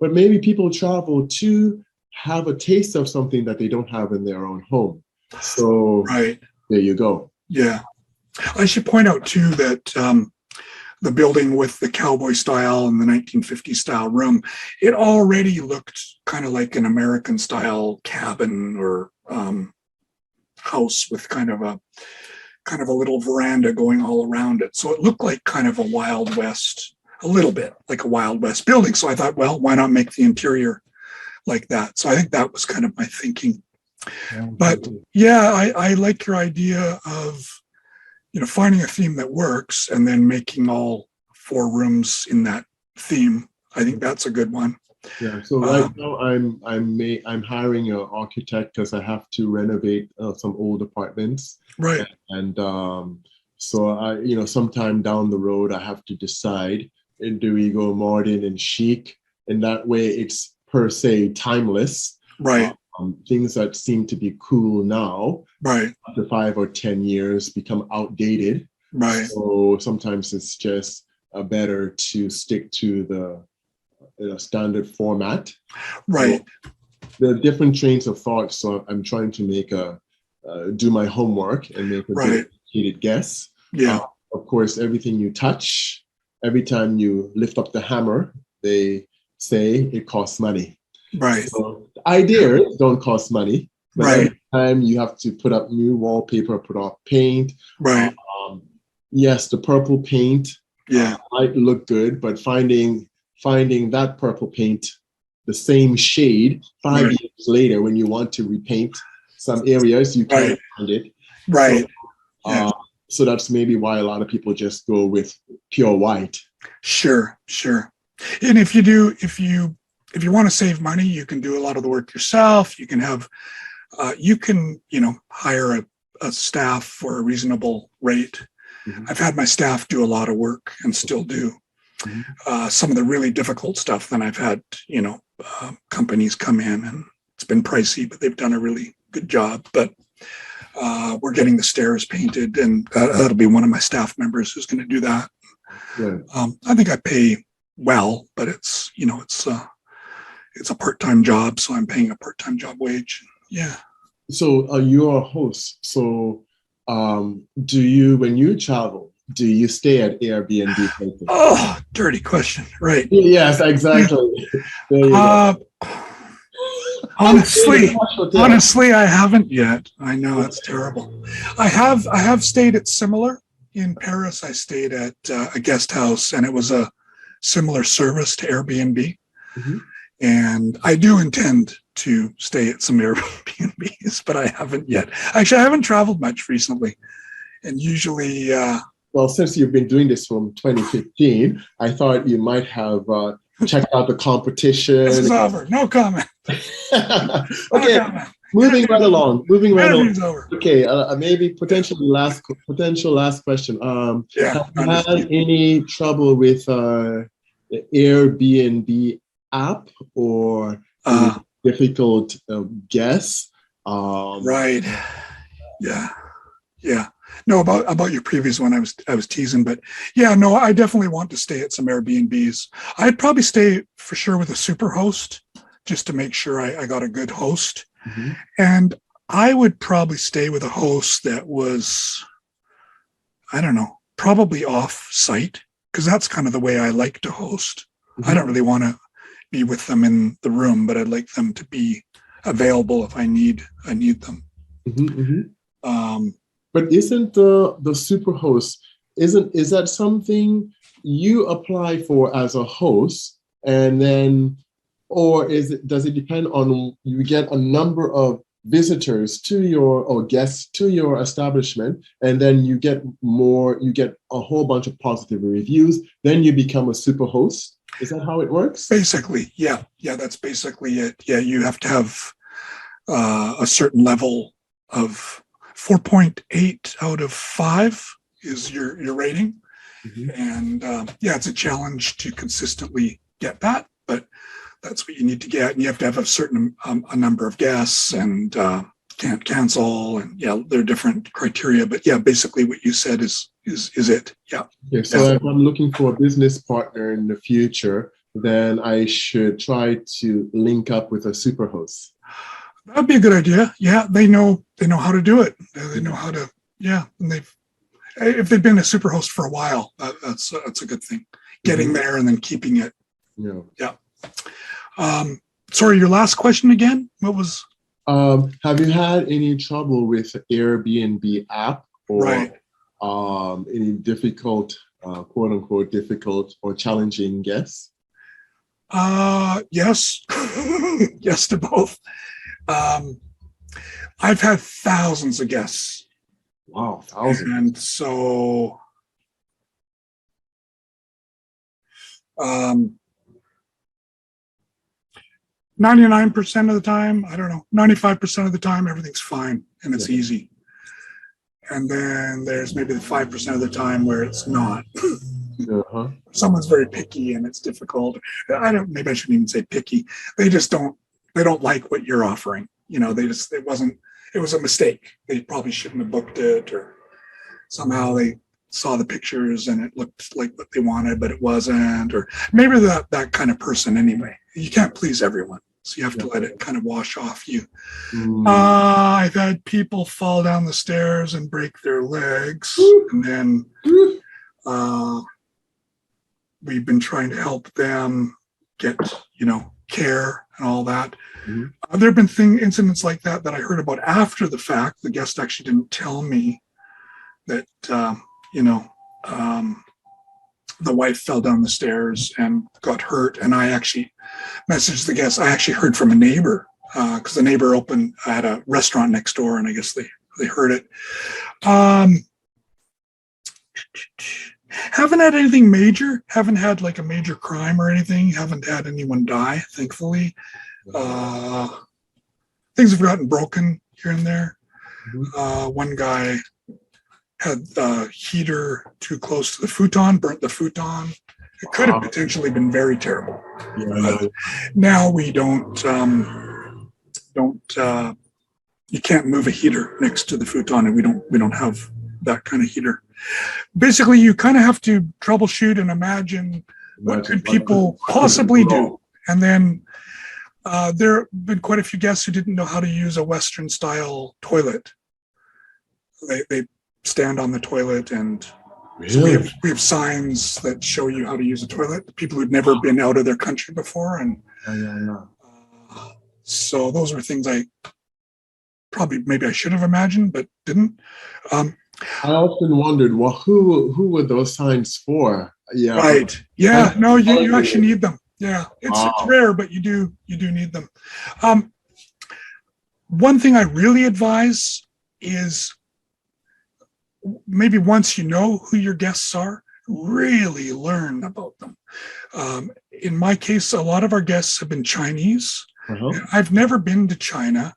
but maybe people travel to have a taste of something that they don't have in their own home. So Right. there you go. Yeah. I should point out too that the building with the cowboy style and the 1950s style room, it already looked kind of like an American style cabin or house with kind of a little veranda going all around it. So it looked like kind of a Wild West, a little bit like a Wild West building. So I thought, well, why not make the interior like that? So I think that was kind of my thinking. But yeah, I like your idea of, finding a theme that works and then making all 4 rooms in that theme. I think that's a good one. Yeah. So right now I'm hiring an architect because I have to renovate some old apartments. Right. And so I, sometime down the road, I have to decide, do we go modern and chic? And that way it's per se timeless. Right. Things that seem to be cool now, right, after 5 or 10 years, become outdated. Right. So sometimes it's just better to stick to the standard format. Right. So there are different trains of thought. So I'm trying to do my homework and make a good educated guess. Yeah. Of course, everything you touch, every time you lift up the hammer, they say it costs money. Right. So the ideas don't cost money, but right. every time you have to put up new wallpaper, put up paint. Right. Yes, the purple paint might look good, but finding that purple paint, the same shade 5 years later, when you want to repaint some areas, you can't find it. Right. So that's maybe why a lot of people just go with pure white. Sure. And if you want to save money, you can do a lot of the work yourself. You can have, hire a staff for a reasonable rate. Mm-hmm. I've had my staff do a lot of work and still do. Mm-hmm. Some of the really difficult stuff, then I've had, companies come in and it's been pricey, but they've done a really good job. But we're getting the stairs painted, and that'll be one of my staff members who's going to do that. Right. I think I pay well, but it's a part-time job, so I'm paying a part-time job wage. Yeah. So you're a host. So do you, when you travel, do you stay at Airbnb places? Oh, dirty question. Right. Yes, exactly. Honestly, I haven't yet. I know it's terrible. I have stayed at similar. In Paris, I stayed at a guest house, and it was a similar service to Airbnb. Mm-hmm. And I do intend to stay at some Airbnbs, but I haven't yet. Actually, I haven't traveled much recently. And usually... well, since you've been doing this from 2015, I thought you might have checked out the competition. This is over. No comment. Okay, no comment. Moving right along. Over. Okay, maybe potential last question. Have you had any trouble with the Airbnb app or difficult guess? Right. Yeah. No, about your previous one, I was teasing, but yeah, no, I definitely want to stay at some Airbnbs. I'd probably stay for sure with a superhost just to make sure I got a good host. Mm-hmm. And I would probably stay with a host that was, I don't know, probably off site, because that's kind of the way I like to host. Mm-hmm. I don't really want to be with them in the room, but I'd like them to be available if I need them. Mm-hmm, mm-hmm. But isn't the superhost, is that something you apply for as a host, and then, or does it depend on you get a number of visitors guests to your establishment, and then you get a whole bunch of positive reviews, then you become a superhost? Is that how it works? Basically, yeah, that's basically it. Yeah, you have to have a certain level of 4.8 out of 5 is your rating. Mm-hmm. And it's a challenge to consistently get that, but that's what you need to get. And you have to have a certain a number of guests, and can't cancel. And there are different criteria, but basically what you said is it. Yeah. Okay, so if I'm looking for a business partner in the future, then I should try to link up with a superhost. That'd be a good idea. Yeah, they know how to do it. They know how to. Yeah, and if they've been a superhost for a while, that's a good thing. Getting there and then keeping it. Yeah. Yeah. Sorry, your last question again? What was? Have you had any trouble with Airbnb app or Right. Any difficult, quote unquote, difficult or challenging guests? Yes. Yes to both. I've had thousands of guests. Wow, thousands. And so 99% of the time, I don't know, 95% of the time, everything's fine and it's easy. And then there's maybe the 5% of the time where it's not. Someone's very picky and it's difficult. Maybe I shouldn't even say picky. They don't like what you're offering. It was a mistake. They probably shouldn't have booked it, or somehow they saw the pictures and it looked like what they wanted, but it wasn't, or maybe that kind of person anyway. You can't please everyone. So you have to let it kind of wash off you. I've had people fall down the stairs and break their legs. And then we've been trying to help them get, care and all that. There have been incidents like that I heard about after the fact. The guest actually didn't tell me that, the wife fell down the stairs and got hurt. And I actually messaged the guest. I actually heard from a neighbor because the neighbor had a restaurant next door, and I guess they heard it. Haven't had anything major. Haven't had like a major crime or anything. Haven't had anyone die, thankfully. Things have gotten broken here and there. One guy had the heater too close to the futon, burnt the futon. It could have potentially been very terrible. Now we don't you can't move a heater next to the futon, and we don't have that kind of heater. Basically, you kind of have to troubleshoot and imagine what could people possibly do. And then there have been quite a few guests who didn't know how to use a Western style toilet. They stand on the toilet, and so we have signs that show you how to use a toilet. People who'd never been out of their country before, and so those were things I maybe I should have imagined, but didn't. I often wondered, well, who were those signs for? Yeah. Right. Yeah. No, you actually need them. Yeah. It's rare, but you do need them. One thing I really advise is maybe once you know who your guests are, really learn about them. In my case, a lot of our guests have been Chinese. I've never been to China.